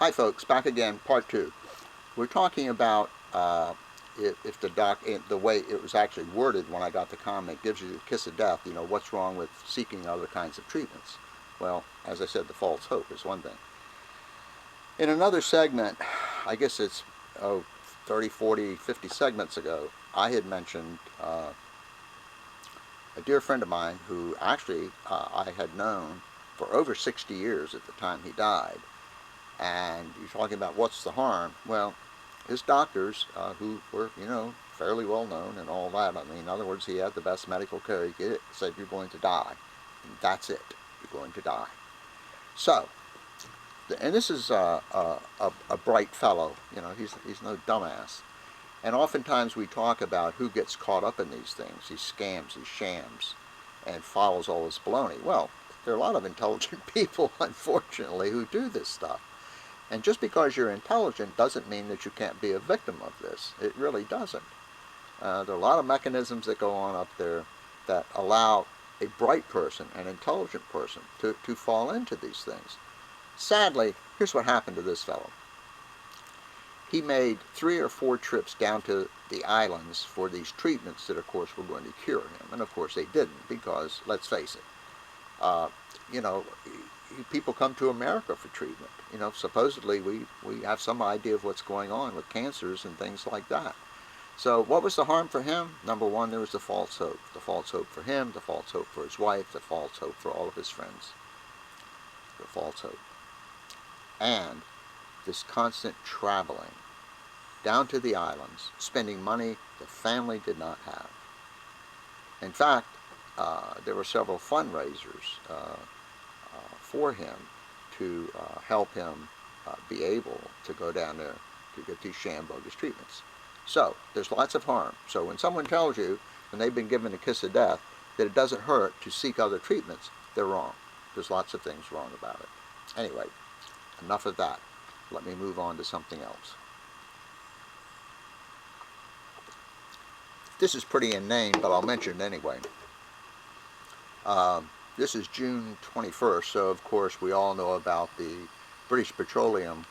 Hi folks, back again, part two. We're talking about if the way it was actually worded when I got the comment gives you the kiss of death, what's wrong with seeking other kinds of treatments? Well, as I said, the false hope is one thing. In another segment, I guess it's 30, 40, 50 segments ago, I had mentioned a dear friend of mine who actually I had known for over 60 years at the time he died. And you're talking about what's the harm? Well, his doctors, who were, fairly well known and all that, I mean, in other words, he had the best medical care he could get, said you're going to die. And that's it. You're going to die. So, and this is a bright fellow, he's no dumbass. And oftentimes we talk about who gets caught up in these things, these scams, these shams, and follows all this baloney. Well, there are a lot of intelligent people, unfortunately, who do this stuff. And just because you're intelligent doesn't mean that you can't be a victim of this. It really doesn't. There are a lot of mechanisms that go on up there that allow a bright person, an intelligent person, to fall into these things. Sadly, here's what happened to this fellow. He made 3 or 4 trips down to the islands for these treatments that, of course, were going to cure him. And, of course, they didn't because, let's face it, people come to America for treatment. Supposedly we have some idea of what's going on with cancers and things like that. So what was the harm for him? Number one, there was the false hope. The false hope for him, the false hope for his wife, the false hope for all of his friends. The false hope. And this constant traveling down to the islands, spending money the family did not have. In fact, there were several fundraisers for him to help him be able to go down there to get these sham bogus treatments. So there's lots of harm. So when someone tells you, when they've been given a kiss of death, that it doesn't hurt to seek other treatments, they're wrong. There's lots of things wrong about it. Anyway, enough of that. Let me move on to something else. This is pretty inane, but I'll mention it anyway. This is June 21st, so of course we all know about the British Petroleum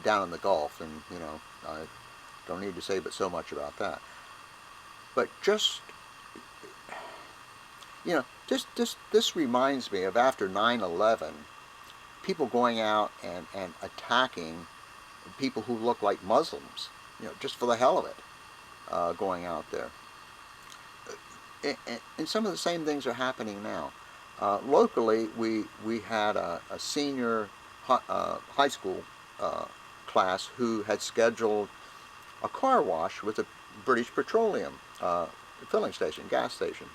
down in the Gulf, and I don't need to say but so much about that. But just, this reminds me of after 9/11, people going out and attacking people who look like Muslims, just for the hell of it, going out there. And some of the same things are happening now. Locally, we had a senior high school class who had scheduled a car wash with a British Petroleum filling station, gas station.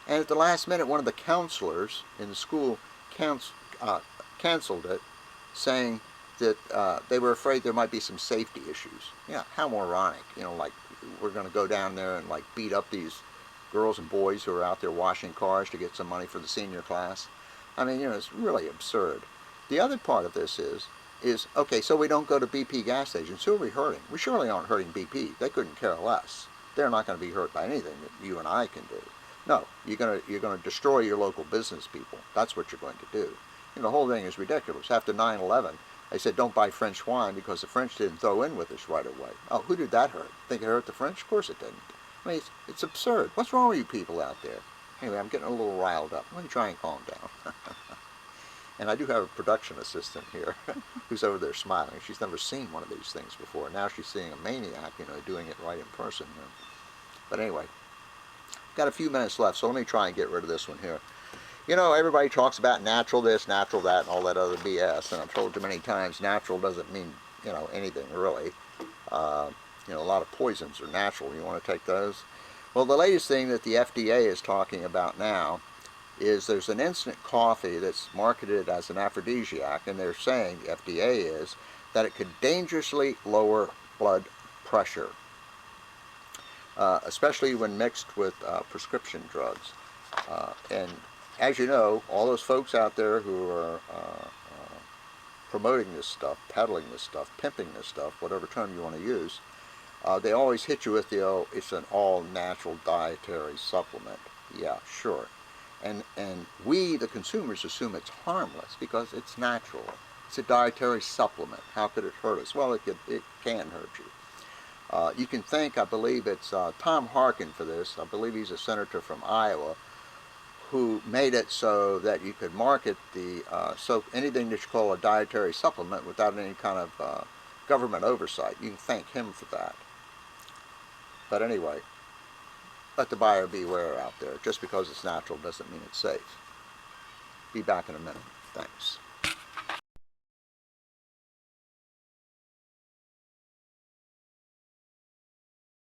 And at the last minute, one of the counselors in the school canceled it, saying that they were afraid there might be some safety issues. How moronic, like we're going to go down there and like beat up these girls and boys who are out there washing cars to get some money for the senior class. I mean, it's really absurd. The other part of this is okay, so we don't go to BP gas stations. Who are we hurting? We surely aren't hurting BP. They couldn't care less. They're not going to be hurt by anything that you and I can do. No, you're going to destroy your local business people. That's what you're going to do. The whole thing is ridiculous. After 9/11, they said don't buy French wine because the French didn't throw in with us right away. Oh, who did that hurt? Think it hurt the French? Of course it didn't. I mean, it's absurd. What's wrong with you people out there? Anyway, I'm getting a little riled up. Let me try and calm down. And I do have a production assistant here who's over there smiling. She's never seen one of these things before. Now she's seeing a maniac, doing it right in person. But anyway, got a few minutes left, so let me try and get rid of this one here. Everybody talks about natural this, natural that, and all that other BS, and I've told you many times, natural doesn't mean, anything really. A lot of poisons are natural. You want to take those? Well, the latest thing that the FDA is talking about now is there's an instant coffee that's marketed as an aphrodisiac, and they're saying, the FDA is, that it could dangerously lower blood pressure, especially when mixed with prescription drugs. And as you know, all those folks out there who are promoting this stuff, peddling this stuff, pimping this stuff, whatever term you want to use, they always hit you with the, it's an all-natural dietary supplement. Yeah, sure. And we, the consumers, assume it's harmless because it's natural. It's a dietary supplement. How could it hurt us? Well, it can hurt you. You can thank, I believe it's Tom Harkin for this. I believe he's a senator from Iowa who made it so that you could market the anything that you call a dietary supplement without any kind of government oversight. You can thank him for that. But anyway, let the buyer beware out there. Just because it's natural doesn't mean it's safe. Be back in a minute. Thanks.